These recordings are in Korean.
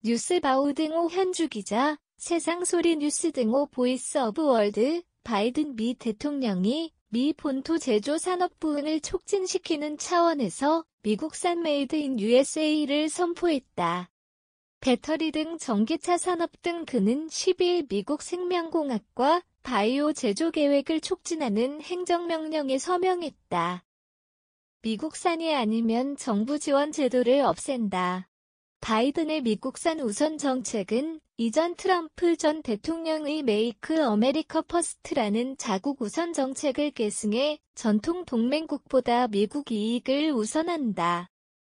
뉴스바우 등호 현주기자, 세상소리 뉴스 등호 보이스 오브 월드, 바이든 미 대통령이 미 본토 제조 산업 부흥을 촉진시키는 차원에서 미국산 메이드 인 USA를 선포했다. 배터리 등 전기차 산업 등 그는 12일 미국 생명공학과 바이오 제조 계획을 촉진하는 행정명령에 서명했다. 미국산이 아니면 정부 지원 제도를 없앤다. 바이든의 미국산 우선 정책은 이전 트럼프 전 대통령의 메이크 어메리카 퍼스트라는 자국 우선 정책을 계승해 전통 동맹국보다 미국 이익을 우선한다.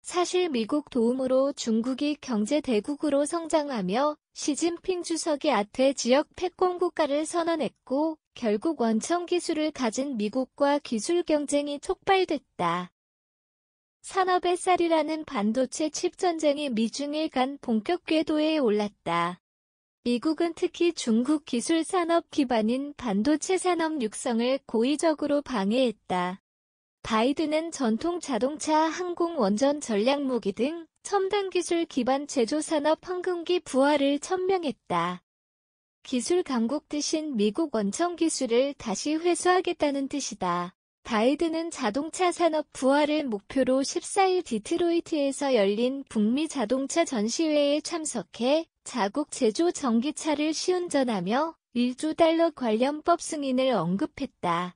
사실 미국 도움으로 중국이 경제 대국으로 성장하며 시진핑 주석이 아태 지역 패권국가를 선언했고 결국 원천 기술을 가진 미국과 기술 경쟁이 촉발됐다. 산업의 쌀이라는 반도체 칩 전쟁이 미중일 간 본격 궤도에 올랐다. 미국은 특히 중국 기술 산업 기반인 반도체 산업 육성을 고의적으로 방해했다. 바이든은 전통 자동차, 항공 원전 전략무기 등 첨단 기술 기반 제조 산업 황금기 부활을 천명했다. 기술 강국 대신 미국 원천 기술을 다시 회수하겠다는 뜻이다. 바이든은 자동차 산업 부활을 목표로 14일 디트로이트에서 열린 북미 자동차 전시회에 참석해 자국 제조 전기차를 시운전하며 1조 달러 관련법 승인을 언급했다.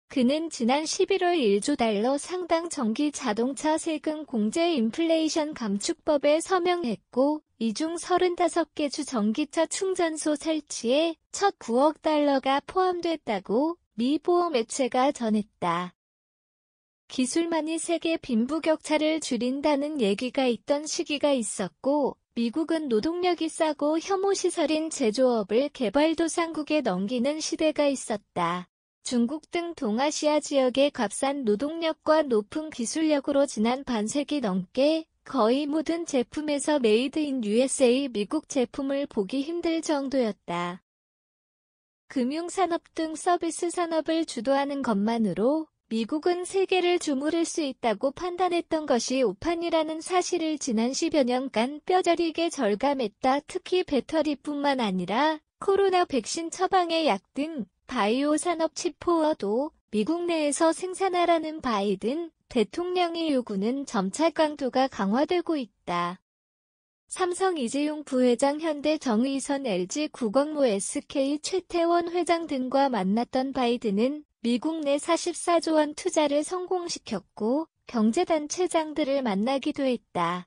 그는 지난 11월 1조 달러 상당 전기 자동차 세금 공제 인플레이션 감축법에 서명했고 이 중 35개 주 전기차 충전소 설치에 첫 9억 달러가 포함됐다고 미 보호 매체가 전했다. 기술만이 세계 빈부격차를 줄인다는 얘기가 있던 시기가 있었고 미국은 노동력이 싸고 혐오시설인 제조업을 개발도상국에 넘기는 시대가 있었다. 중국 등 동아시아 지역의 값싼 노동력과 높은 기술력으로 지난 반세기 넘게 거의 모든 제품에서 메이드 인 USA 미국 제품을 보기 힘들 정도였다. 금융산업 등 서비스 산업을 주도하는 것만으로 미국은 세계를 주무를 수 있다고 판단했던 것이 오판이라는 사실을 지난 10여 년간 뼈저리게 절감했다. 특히 배터리뿐만 아니라 코로나 백신 처방의 약 등 바이오 산업 칩포어도 미국 내에서 생산하라는 바이든 대통령의 요구는 점차 강도가 강화되고 있다. 삼성 이재용 부회장, 현대 정의선, LG 구건모, SK 최태원 회장 등과 만났던 바이든은 미국 내 44조 원 투자를 성공시켰고 경제단체장들을 만나기도 했다.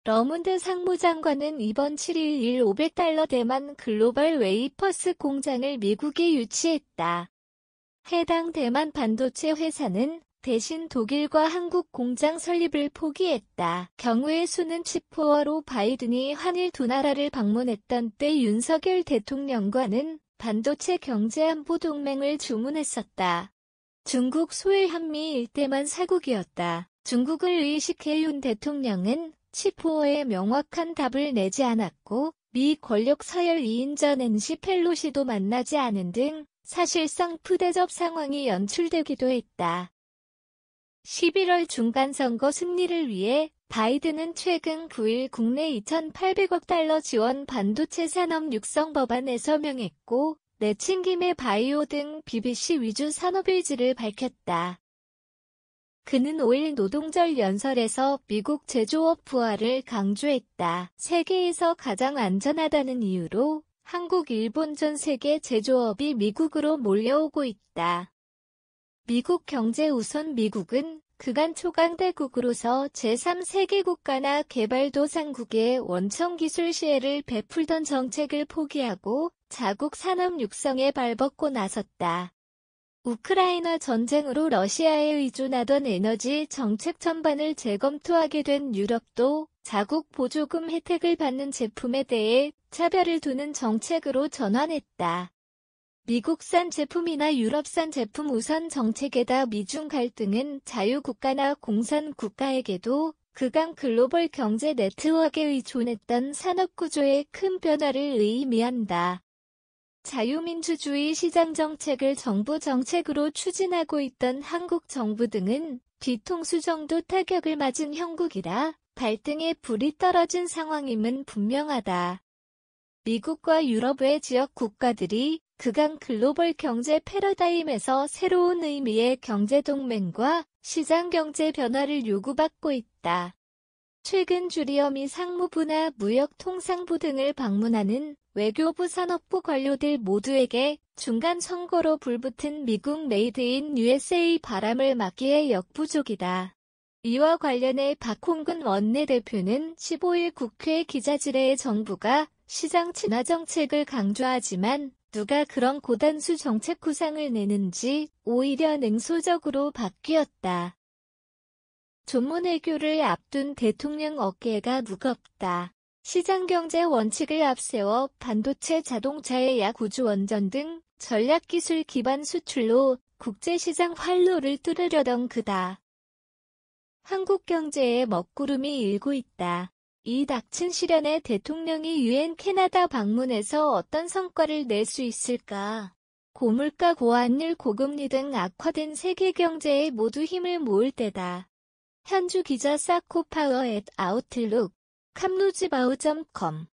러문드 상무장관은 이번 7일 500달러 대만 글로벌 웨이퍼스 공장을 미국에 유치했다. 해당 대만 반도체 회사는 대신 독일과 한국 공장 설립을 포기했다. 경우의 수는 칩포어로 바이든이 한일 두 나라를 방문했던 때 윤석열 대통령과는 반도체 경제안보 동맹을 주문했었다. 중국 소일 한미 일대만 사국이었다. 중국을 의식해 윤 대통령은 칩포어에 명확한 답을 내지 않았고 미 권력 서열 2인 전 낸시 펠로시도 만나지 않은 등 사실상 푸대접 상황이 연출되기도 했다. 11월 중간선거 승리를 위해 바이든은 최근 9일 국내 2,800억 달러 지원 반도체 산업 육성 법안에 서명했고 내친김의 바이오 등 BBC 위주 산업 의지를 밝혔다. 그는 5일 노동절 연설에서 미국 제조업 부활을 강조했다. 세계에서 가장 안전하다는 이유로 한국, 일본 전 세계 제조업이 미국으로 몰려오고 있다. 미국 경제 우선 미국은 그간 초강대국으로서 제3세계 국가나 개발도상국에 원천 기술 시혜를 베풀던 정책을 포기하고 자국 산업 육성에 발벗고 나섰다. 우크라이나 전쟁으로 러시아에 의존하던 에너지 정책 전반을 재검토하게 된 유럽도 자국 보조금 혜택을 받는 제품에 대해 차별을 두는 정책으로 전환했다. 미국산 제품이나 유럽산 제품 우선 정책에다 미중 갈등은 자유국가나 공산국가에게도 그간 글로벌 경제 네트워크에 의존했던 산업구조의 큰 변화를 의미한다. 자유민주주의 시장 정책을 정부 정책으로 추진하고 있던 한국 정부 등은 뒤통수 정도 타격을 맞은 형국이라 발등에 불이 떨어진 상황임은 분명하다. 미국과 유럽의 지역 국가들이 극강 글로벌 경제 패러다임에서 새로운 의미의 경제동맹과 시장경제 변화를 요구받고 있다. 최근 주리엄이 상무부나 무역통상부 등을 방문하는 외교부 산업부 관료들 모두에게 중간 선거로 불붙은 미국 메이드 인 USA 바람을 막기에 역부족이다. 이와 관련해 박홍근 원내대표는 15일 국회 기자질의에 정부가 시장 친화 정책을 강조하지만 누가 그런 고단수 정책 구상을 내는지 오히려 냉소적으로 바뀌었다. 조문외교를 앞둔 대통령 어깨가 무겁다. 시장경제 원칙을 앞세워 반도체 자동차의 약 9조 원전 등 전략기술 기반 수출로 국제시장 활로를 뚫으려던 그다. 한국 경제에 먹구름이 일고 있다. 이 닥친 시련에 대통령이 유엔 캐나다 방문에서 어떤 성과를 낼 수 있을까? 고물가, 고환율, 고금리 등 악화된 세계 경제에 모두 힘을 모을 때다. 현주 기자 사코파워 @아웃룩, 캄루즈바우.com